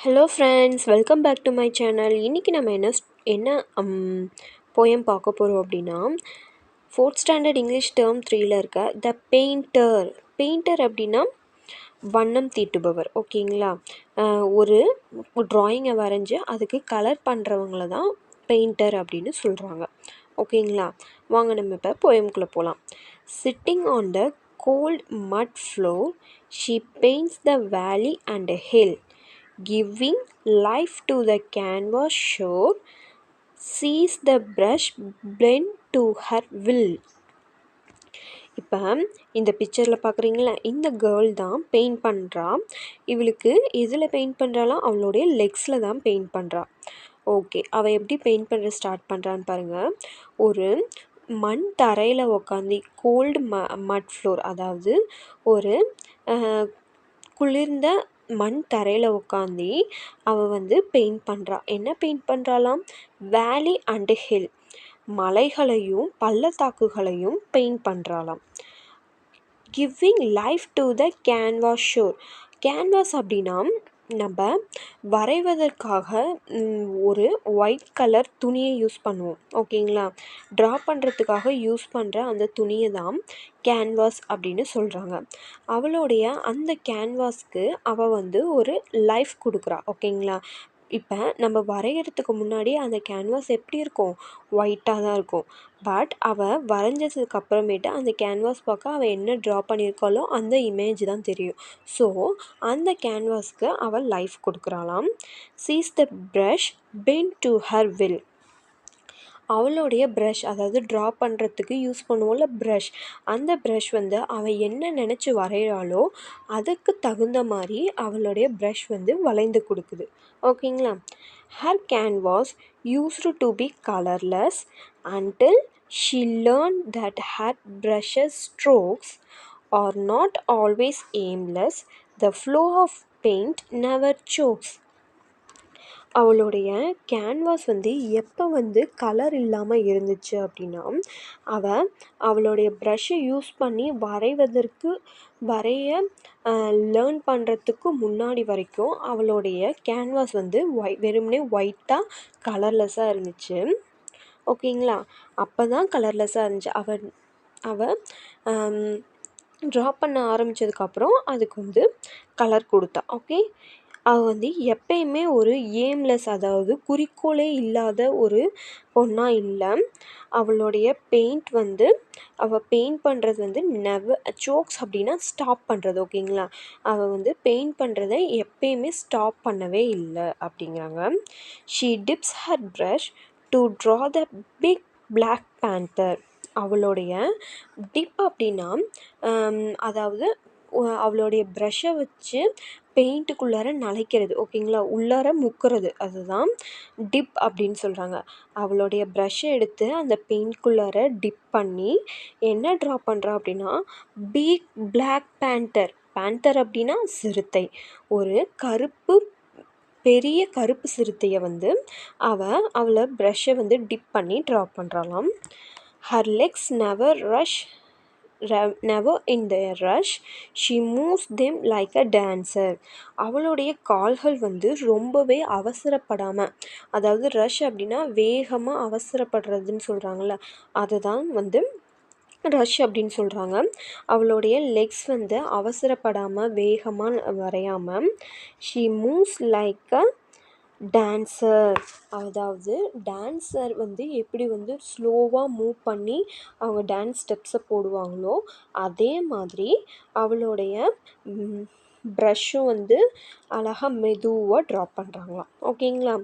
Hello friends, welcome back to my channel. இன்றைக்கி நம்ம என்ன போயம் பார்க்க போகிறோம் அப்படின்னா, 4th ஸ்டாண்டர்ட் இங்கிலீஷ் டேர்ம் 3ல் இருக்க த பெயிண்டர். பெயிண்டர் அப்படின்னா வண்ணம் தீட்டுபவர். ஓகேங்களா? ஒரு ட்ராயிங்கை வரைஞ்சி அதுக்கு கலர் பண்ணுறவங்கள தான் பெயிண்டர் அப்படின்னு சொல்கிறாங்க. ஓகேங்களா? வாங்க நம்ம இப்போ போயம்குள்ளே போகலாம். Sitting on the cold mud floor she paints the valley and hill, giving life to the canvas shore, sees the brush bend to her will. இப்போ இந்த பிக்சரில் பார்க்குறீங்களா, இந்த கேர்ள் தான் பெயிண்ட் பண்ணுறா. இவளுக்கு எதில் பெயிண்ட் பண்ணுறாலாம், அவளுடைய லெக்ஸில் தான் பெயிண்ட் பண்ணுறா. ஓகே, அவள் எப்படி பெயிண்ட் பண்ணுற ஸ்டார்ட் பண்ணுறான்னு பாருங்கள். ஒரு மண் தரையில் உக்காந்து கோல்டு மட் ஃப்ளோர், அதாவது ஒரு குளிர்ந்த மண் தரையில் உட்காந்து அவள் பெயிண்ட் பண்ணுறா. என்ன பெயிண்ட் பண்ணுறாலாம்? வேலி அண்டு ஹில், மலைகளையும் பள்ளத்தாக்குகளையும் பெயிண்ட் பண்ணுறாலாம். Giving life to the canvas shore. Canvas அப்படின்னா நம்ம வரைவதற்காக ஒரு ஒயிட் கலர் துணியை யூஸ் பண்ணுவோம். ஓகேங்களா? ட்ரா பண்ணுறதுக்காக யூஸ் பண்ணுற அந்த துணியை தான் கேன்வாஸ் அப்படின்னு சொல்கிறாங்க. அவளுடைய அந்த கேன்வாஸ்க்கு அவள் ஒரு லைஃப் கொடுக்குறா. ஓகேங்களா? இப்போ நம்ம வரைகிறதுக்கு முன்னாடி அந்த கேன்வாஸ் எப்படி இருக்கும்? ஒயிட்டாக தான் இருக்கும். பட் அவள் வரைஞ்சதுக்கு அப்புறமேட்டு அந்த கேன்வாஸ் பார்க்க அவள் என்ன ட்ரா பண்ணியிருக்காளோ அந்த இமேஜ் தான் தெரியும். ஸோ அந்த கேன்வாஸ்க்கு அவள் லைஃப் கொடுக்குறாளாம். Seize the brush bent to her will. அவளுடைய ப்ரஷ், அதாவது ட்ரா பண்ணுறதுக்கு யூஸ் பண்ணுவோம்ல ப்ரஷ், அந்த ப்ரஷ் அவள் என்ன நினச்சி வரைகிறாளோ அதுக்கு தகுந்த மாதிரி அவளுடைய ப்ரஷ் வளைந்து கொடுக்குது. ஓகேங்களா? Her canvas used to be colourless until she learned that her brush's strokes are not always aimless. The flow of paint never chokes. அவளுடைய கேன்வாஸ் எப்போ கலர் இல்லாமல் இருந்துச்சு அப்படின்னா, அவளுடைய ப்ரஷ்ஷை யூஸ் பண்ணி வரைய லேர்ன் பண்ணுறதுக்கு முன்னாடி வரைக்கும் அவளுடைய கேன்வாஸ் வெறுமனே ஒயிட்டாக கலர்லெஸ்ஸாக இருந்துச்சு. ஓகேங்களா? அப்போ தான் கலர்லெஸ்ஸாக இருந்துச்சு. அவள் ட்ரா பண்ண ஆரம்பித்ததுக்கப்புறம் அதுக்கு கலர் கொடுத்தா. ஓகே, அவள் எப்பயுமே ஒரு எய்ம்லெஸ், அதாவது குறிக்கோளே இல்லாத ஒரு பொண்ணாக இல்லை. அவளுடைய பெயிண்ட் அவள் பெயிண்ட் பண்ணுறது நெவர் சோக்ஸ் அப்படின்னா ஸ்டாப் பண்ணுறது. ஓகேங்களா? அவள் பெயிண்ட் பண்ணுறதை எப்பயுமே ஸ்டாப் பண்ணவே இல்லை அப்படிங்கிறாங்க. She dips her brush to draw the big black panther. அவளுடைய டிப் அப்படின்னா அதாவது அவளுடைய ப்ரஷ்ஷை வச்சு பெயிண்ட்டுக்குள்ளார நனைக்கிறது. ஓகேங்களா? உள்ளார முக்கிறது, அதுதான் டிப் அப்படின்னு சொல்கிறாங்க. அவளுடைய ப்ரஷ்ஷை எடுத்து அந்த பெயிண்ட்குள்ளார டிப் பண்ணி என்ன ட்ரா பண்ணுறா அப்படின்னா பிக் பிளாக் பேந்தர். பேந்தர் அப்படின்னா சிறுத்தை. ஒரு பெரிய கருப்பு சிறுத்தையை அவளை ப்ரஷ்ஷை டிப் பண்ணி ட்ரா பண்ணுறாளாம். Her legs never in their rush, she moves them like a dancer. அவளுடைய கால்கள் ரொம்பவே அவசரப்படாமல், அதாவது ரஷ் அப்படின்னா வேகமாக அவசரப்படுறதுன்னு சொல்கிறாங்கள்ல, அதுதான் ரஷ் அப்படின்னு சொல்கிறாங்க. அவளுடைய லெக்ஸ் அவசரப்படாமல் வேகமாக வரையாமல் she moves like a dancer. அதாவது டான்ஸர் எப்படி ஸ்லோவாக மூவ் பண்ணி அவங்க டான்ஸ் ஸ்டெப்ஸை போடுவாங்களோ அதே மாதிரி அவளுடைய ப்ரஷ்ஷும் அழகாக மெதுவாக ட்ரா பண்ணுறாங்களாம். ஓகேங்களா?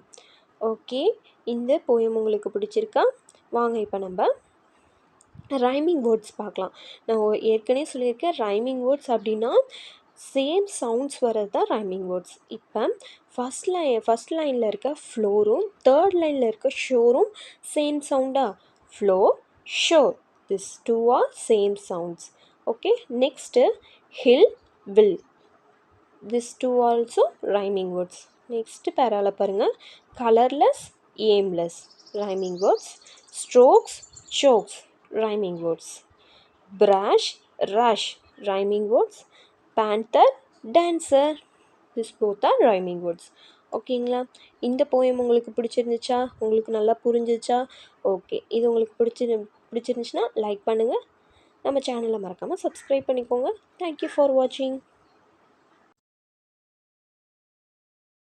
ஓகே, இந்த போயம் உங்களுக்கு பிடிச்சிருக்கா? வாங்க இப்போ நம்ம ரைமிங் வேர்ட்ஸ் பார்க்கலாம். நான் ஏற்கனவே சொல்லியிருக்கேன், ரைமிங் வேர்ட்ஸ் அப்படின்னா சேம் சவுண்ட்ஸ் வர்றது தான் ரைமிங் வேர்ட்ஸ். இப்போ ஃபஸ்ட் லைனில் இருக்க ஃப்ளோரும் தேர்ட் லைனில் இருக்க ஷோரும் சேம் சவுண்டா? Floor, shore, this two are same sounds. Okay, next hill, will, this two also rhyming words. Next பேரால பாருங்கள், colourless, aimless, rhyming words. Strokes, chokes, rhyming words. Brush, rush, rhyming words. Panther, dancer, these both are rhyming words. ஓகேங்களா? இந்த poem உங்களுக்கு பிடிச்சிருந்துச்சா? உங்களுக்கு நல்லா புரிஞ்சுச்சா? Okay. இது உங்களுக்கு பிடிச்சிருந்துச்சுன்னா லைக் பண்ணுங்கள். நம்ம சேனலை மறக்காமல் சப்ஸ்கிரைப் பண்ணிக்கோங்க. தேங்க் யூ ஃபார் வாட்சிங்.